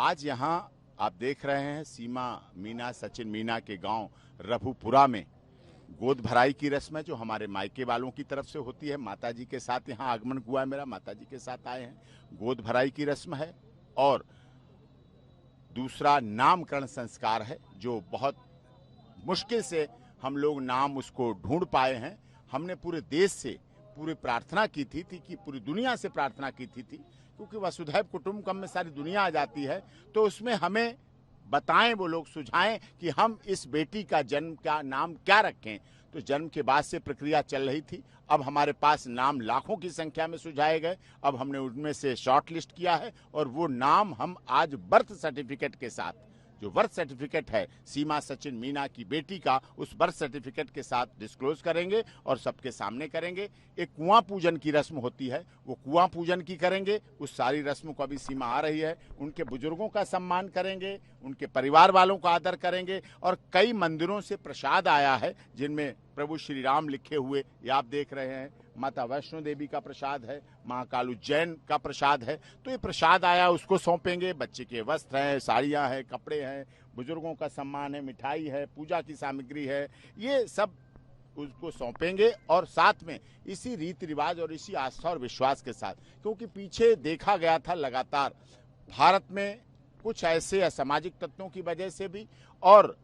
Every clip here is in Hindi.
आज यहाँ आप देख रहे हैं सीमा मीना सचिन मीना के गांव रघुपुरा में गोद भराई की रस्म है जो हमारे मायके वालों की तरफ से होती है। माताजी के साथ यहाँ आगमन हुआ है मेरा, माताजी के साथ आए हैं। गोद भराई की रस्म है और दूसरा नामकरण संस्कार है जो बहुत मुश्किल से हम लोग नाम उसको ढूंढ पाए हैं। हमने पूरे देश से पूरी प्रार्थना की थी कि पूरी दुनिया से प्रार्थना की थी क्योंकि वसुधैव कुटुंबकम में सारी दुनिया आ जाती है, तो उसमें हमें बताएं, वो लोग सुझाएं कि हम इस बेटी का जन्म का नाम क्या रखें। तो जन्म के बाद से प्रक्रिया चल रही थी। अब हमारे पास नाम लाखों की संख्या में सुझाए गए। अब हमने उनमें से शॉर्ट लिस्ट किया है और वो नाम हम आज बर्थ सर्टिफिकेट के साथ, जो बर्थ सर्टिफिकेट है सीमा सचिन मीना की बेटी का, उस बर्थ सर्टिफिकेट के साथ डिस्क्लोज करेंगे और सबके सामने करेंगे। एक कुआं पूजन की रस्म होती है, वो कुआं पूजन की करेंगे। उस सारी रस्म को अभी सीमा आ रही है। उनके बुजुर्गों का सम्मान करेंगे, उनके परिवार वालों का आदर करेंगे। और कई मंदिरों से प्रसाद आया है जिनमें प्रभु श्री राम लिखे हुए ये आप देख रहे हैं। माता वैष्णो देवी का प्रसाद है, महाकाल उज्जैन का प्रसाद है। तो ये प्रसाद आया, उसको सौंपेंगे। बच्चे के वस्त्र हैं, साड़ियाँ हैं, कपड़े हैं, बुजुर्गों का सम्मान है, मिठाई है, पूजा की सामग्री है, ये सब उसको सौंपेंगे। और साथ में इसी रीति रिवाज और इसी आस्था और विश्वास के साथ, क्योंकि पीछे देखा गया था लगातार भारत में कुछ ऐसे असामाजिक तत्वों की वजह से भी, और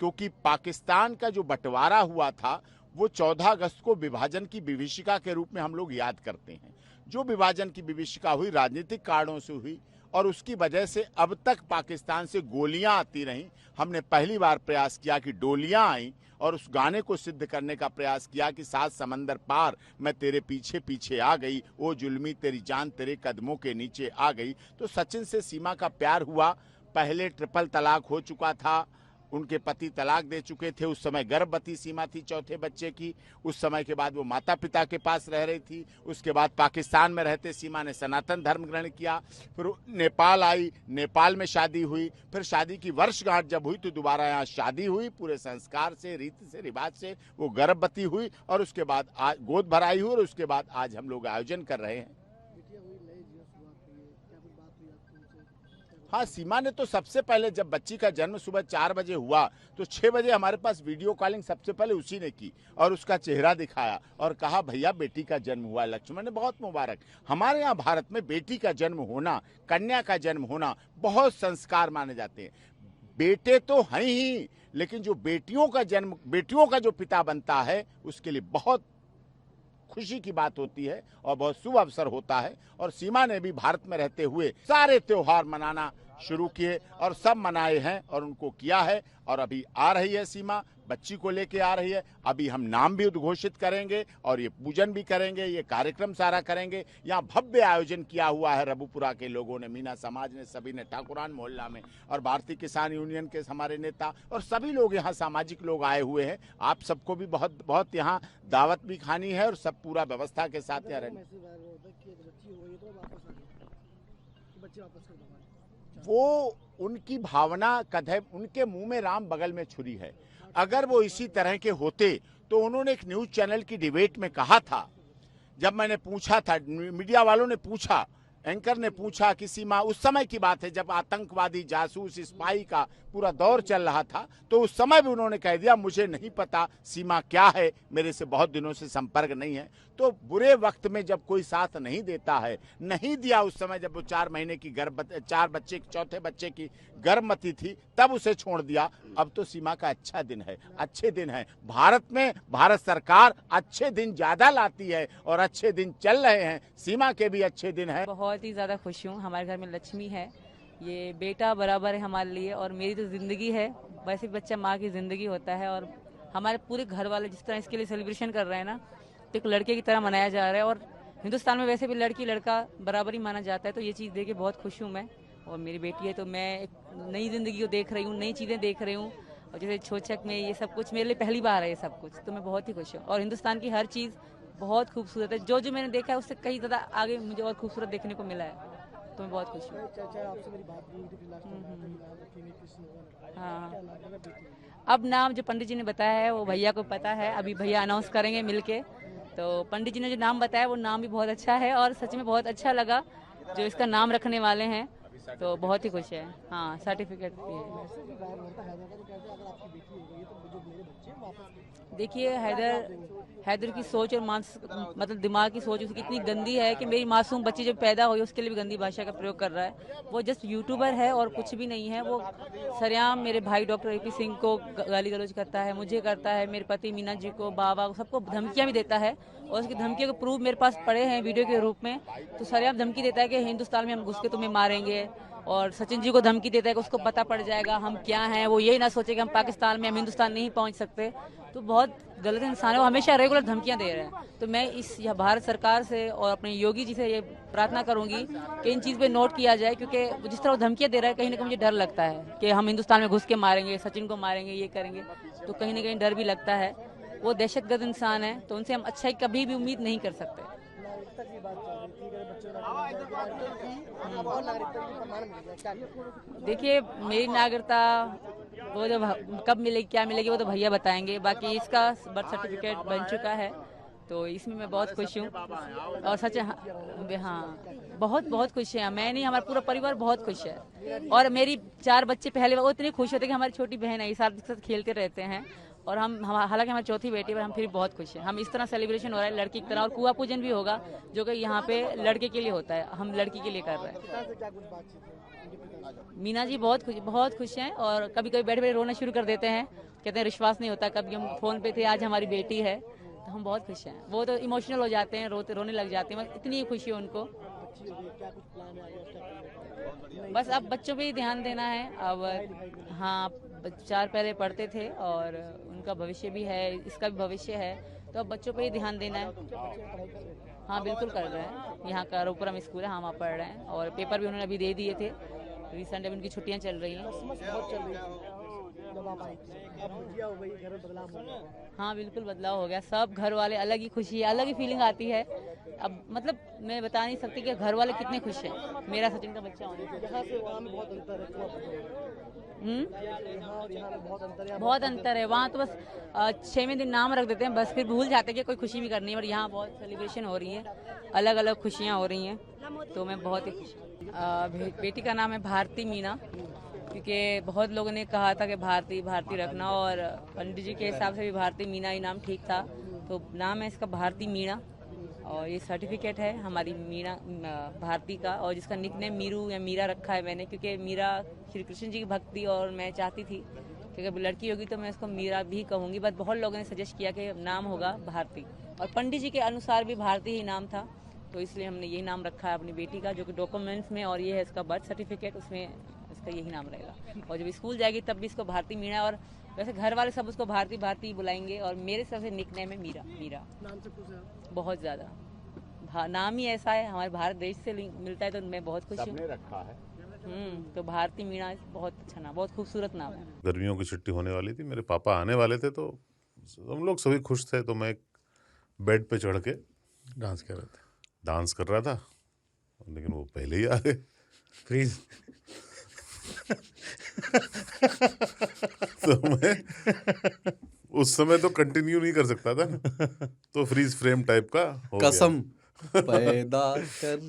क्योंकि पाकिस्तान का जो बंटवारा हुआ था वो 14 अगस्त को विभाजन की विभीषिका के रूप में हम लोग याद करते हैं। जो विभाजन की विभीषिका हुई राजनीतिक कारणों से हुई और उसकी वजह से अब तक पाकिस्तान से गोलियां आती रहीं। हमने पहली बार प्रयास किया कि डोलियां आईं और उस गाने को सिद्ध करने का प्रयास किया कि 7 समंदर पार मैं तेरे पीछे पीछे आ गई, ओ जुल्मी तेरी जान तेरे कदमों के नीचे आ गई। तो सचिन से सीमा का प्यार हुआ। पहले ट्रिपल तलाक हो चुका था, उनके पति तलाक दे चुके थे। उस समय गर्भवती सीमा थी चौथे बच्चे की। उस समय के बाद वो माता पिता के पास रह रही थी। उसके बाद पाकिस्तान में रहते सीमा ने सनातन धर्म ग्रहण किया। फिर नेपाल आई, नेपाल में शादी हुई। फिर शादी की वर्षगांठ जब हुई तो दोबारा यहाँ शादी हुई, पूरे संस्कार से, रीति से, रिवाज से वो गर्भवती हुई और उसके बाद आज गोद भराई हुई और उसके बाद आज हम लोग आयोजन कर रहे हैं। हाँ, सीमा ने तो सबसे पहले जब बच्ची का जन्म सुबह 4 बजे हुआ तो 6 बजे हमारे पास वीडियो कॉलिंग सबसे पहले उसी ने की और उसका चेहरा दिखाया और कहा भैया बेटी का जन्म हुआ। लक्ष्मण ने बहुत मुबारक। हमारे यहाँ भारत में बेटी का जन्म होना, कन्या का जन्म होना बहुत संस्कार माने जाते हैं। बेटे तो हैं ही, लेकिन जो बेटियों का जन्म, बेटियों का जो पिता बनता है उसके लिए बहुत खुशी की बात होती है और बहुत शुभ अवसर होता है। और सीमा ने भी भारत में रहते हुए सारे त्योहार मनाना शुरू किए और सब मनाए हैं और उनको किया है। और अभी आ रही है सीमा, बच्ची को लेके आ रही है। अभी हम नाम भी उद्घोषित करेंगे और ये पूजन भी करेंगे, ये कार्यक्रम सारा करेंगे। यहाँ भव्य आयोजन किया हुआ है रघुपुरा के लोगों ने, मीना समाज ने, सभी ने, ठाकुरान मोहल्ला में और भारतीय किसान यूनियन के हमारे नेता और सभी लोग यहाँ सामाजिक लोग आए हुए हैं। आप सबको भी बहुत बहुत यहाँ दावत भी खानी है और सब पूरा व्यवस्था के साथ यहाँ रहेंगे। वो उनकी भावना कदम, उनके मुंह में राम बगल में छुरी है। अगर वो इसी तरह के होते तो उन्होंने एक न्यूज चैनल की डिबेट में कहा था, जब मैंने पूछा था, मीडिया वालों ने पूछा, एंकर ने पूछा कि सीमा, उस समय की बात है जब आतंकवादी जासूस स्पाई का पूरा दौर चल रहा था, तो उस समय भी उन्होंने कह दिया मुझे नहीं पता सीमा क्या है, मेरे से बहुत दिनों से संपर्क नहीं है। तो बुरे वक्त में जब कोई साथ नहीं देता है, नहीं दिया उस समय जब वो 4 महीने की चौथे बच्चे की गर्भवती थी, तब उसे छोड़ दिया। अब तो सीमा का अच्छा दिन है, अच्छे दिन है। भारत में भारत सरकार अच्छे दिन ज्यादा लाती है और अच्छे दिन चल रहे हैं। सीमा के भी अच्छे दिन है। बहुत ही ज्यादा खुश हूँ। हमारे घर में लक्ष्मी है, ये बेटा बराबर है हमारे लिए और मेरी तो जिंदगी है। वैसे बच्चा माँ की जिंदगी होता है और हमारे पूरे घर वाले जिस तरह इसके लिए सेलिब्रेशन कर रहे हैं ना, तो एक लड़के की तरह मनाया जा रहा है। और हिंदुस्तान में वैसे भी लड़की लड़का बराबर ही माना जाता है, तो ये चीज़ देख के बहुत खुश हूँ मैं। और मेरी बेटी है तो मैं एक नई जिंदगी को देख रही हूँ, नई चीज़ें देख रही हूँ। और जैसे छोचक में ये सब कुछ मेरे लिए पहली बार है, ये सब कुछ, तो मैं बहुत ही खुश हूँ। और हिंदुस्तान की हर चीज़ बहुत खूबसूरत है। जो जो मैंने देखा है उससे कहीं ज़्यादा आगे मुझे और खूबसूरत देखने को मिला है, तो मैं बहुत खुश हूँ। हाँ, अब नाम जो पंडित जी ने बताया है वो भैया को पता है, अभी भैया अनाउंस करेंगे मिलके। तो पंडित जी ने जो नाम बताया वो नाम भी बहुत अच्छा है और सच में बहुत अच्छा लगा जो इसका नाम रखने वाले हैं। तो बहुत ही खुश है। हाँ, सर्टिफिकेट भी है। मैसेज भी वायरल होता है हैदर कहते हैं अगर आपकी बेटी हो गई है तो जो मेरे बच्चे हैं वापस देखिए, हैदर की सोच और मतलब दिमाग की सोच उसकी इतनी गंदी है कि मेरी मासूम बच्ची जब पैदा हुई उसके लिए भी गंदी भाषा का प्रयोग कर रहा है। वो जस्ट यूट्यूबर है और कुछ भी नहीं है। वो सरेआम मेरे भाई डॉक्टर AP सिंह को गाली गलौज करता है, मुझे करता है, मेरे पति मीना जी को, बाबा को, सबको धमकियां भी देता है। और उसकी धमकियों के प्रूफ मेरे पास पड़े हैं वीडियो के रूप में। तो सरेआम धमकी देता है कि हिंदुस्तान में हम घुस के तुम्हें मारेंगे, और सचिन जी को धमकी देता है कि उसको पता पड़ जाएगा हम क्या हैं, वो यही ना सोचे कि हम पाकिस्तान में, हम हिंदुस्तान नहीं पहुंच सकते। तो बहुत गलत इंसान है वो, हमेशा रेगुलर धमकियां दे रहे हैं। तो मैं इस यह भारत सरकार से और अपने योगी जी से ये प्रार्थना करूंगी कि इन चीज़ पे नोट किया जाए, क्योंकि जिस तरह वो धमकियां दे रहा है कहीं ना कहीं मुझे डर लगता है कि हम हिंदुस्तान में घुस के मारेंगे, सचिन को मारेंगे, ये करेंगे। तो कहीं ना कहीं डर भी लगता है। वो दहशतगर्द इंसान है, तो उनसे हम अच्छाई कभी भी उम्मीद नहीं कर सकते। नागरिकता की बात चल रही थी, अगर बच्चों का अब और नागरिकता की प्रमाण मिल गया क्या? देखिए, मेरी नागरिकता वो जब कब मिलेगी, क्या मिलेगी, वो तो भैया बताएंगे। बाकी इसका बर्थ सर्टिफिकेट बन चुका है, तो इसमें मैं बहुत खुश हूँ। और सच हाँ, बहुत बहुत खुश है। मैं नहीं, हमारा पूरा परिवार बहुत खुश है। और मेरी 4 बच्चे पहले वो इतने खुश होते कि हमारी छोटी बहन है, साथ के साथ खेलते रहते हैं। और हम हालांकि हमारी चौथी बेटी पर हम फिर बहुत खुश हैं। हम इस तरह सेलिब्रेशन हो रहा है लड़की की तरह, और कुआं पूजन भी होगा जो कि यहाँ पे लड़के के लिए होता है, हम लड़की के लिए कर रहे हैं। पिता से क्या कुछ बातचीत है उनके पिता से? मीना जी बहुत खुश हैं, और कभी कभी बैठे बैठे रोना शुरू कर देते हैं। कहते हैं विश्वास नहीं होता, कभी हम फोन पे थे, आज हमारी बेटी है। तो हम बहुत खुश हैं। वो तो इमोशनल हो जाते हैं, रोने लग जाते हैं, इतनी खुशी है उनको। बच्ची हो गई, क्या कुछ प्लान है आगे उसका करने का? बस अब बच्चों पे ही ध्यान देना है अब। हाँ, 4 पहले पढ़ते थे और उनका भविष्य भी है, इसका भी भविष्य है, तो अब बच्चों पे ही ध्यान देना है। बच्चे पढ़ाई कर रहे हैं? हाँ, बिल्कुल कर रहे हैं। यहाँ का रोपुरम स्कूल है, हम वहाँ पढ़ रहे हैं, और पेपर भी उन्होंने अभी दे दिए थे। रिसेंट अभी उनकी छुट्टियाँ चल रही हैं। समझ बहुत चल रही थी जब आप आई थी, अब भुजिया हो गई, घर में बदलाव हो गया। हाँ, बिल्कुल बदलाव हो गया। सब घर वाले, अलग ही खुशी है, अलग ही फीलिंग आती है। अब मतलब मैं बता नहीं सकती कि घर वाले कितने खुश हैं मेरा सचिन का बच्चा होने से। यहाँ से वहाँ में बहुत अंतर है, यहाँ और यहाँ में बहुत अंतर है। बहुत अंतर है। वहाँ तो बस 6वें दिन नाम रख देते हैं, बस फिर भूल जाते हैं कि कोई खुशी भी करनी है। और यहाँ बहुत सेलिब्रेशन हो रही है, अलग अलग खुशियाँ हो रही हैं, तो मैं बहुत ही खुश हूँ। बेटी का नाम है भारती मीना, क्योंकि बहुत लोगों ने कहा था कि भारती भारती रखना, और पंडित जी के हिसाब से भी भारती मीना ही नाम ठीक था, तो नाम है इसका भारती मीना। और ये सर्टिफिकेट है हमारी मीना भारती का, और जिसका निकनेम मीरू या मीरा रखा है मैंने, क्योंकि मीरा श्री कृष्ण जी की भक्ति, और मैं चाहती थी कि अगर लड़की होगी तो मैं उसको मीरा भी कहूँगी। बट बहुत लोगों ने सजेस्ट किया कि नाम होगा भारती, और पंडित जी के अनुसार भी भारती ही नाम था, तो इसलिए हमने यही नाम रखा है अपनी बेटी का, जो कि डॉक्यूमेंट्स में, और ये है इसका बर्थ सर्टिफिकेट, उसमें इसका यही नाम रहेगा। और जब स्कूल जाएगी तब भी इसको भारती मीणा, और वैसे घर वाले सब उसको भारती भारती बुलाएंगे, और मेरे सबसे निकनेम है मीरा। नाम से खुश है? बहुत ज़्यादा। नाम ही ऐसा है, हमारे भारत देश से मिलता है, तो मैं बहुत खुश हूँ। सबने रखा है। तो भारती मीणा बहुत अच्छा नाम, बहुत खूबसूरत नाम है। गर्मियों की छुट्टी होने वाली थी, मेरे पापा आने वाले थे, तो हम लोग सभी खुश थे। तो मैं बेड पे चढ़ के डांस कर रहे थे, डांस कर रहा था, लेकिन वो पहले ही आ गए। फ्रीज। तो मैं उस समय तो कंटिन्यू नहीं कर सकता था ना, तो फ्रीज फ्रेम टाइप का हो गया। कसम पैदा कर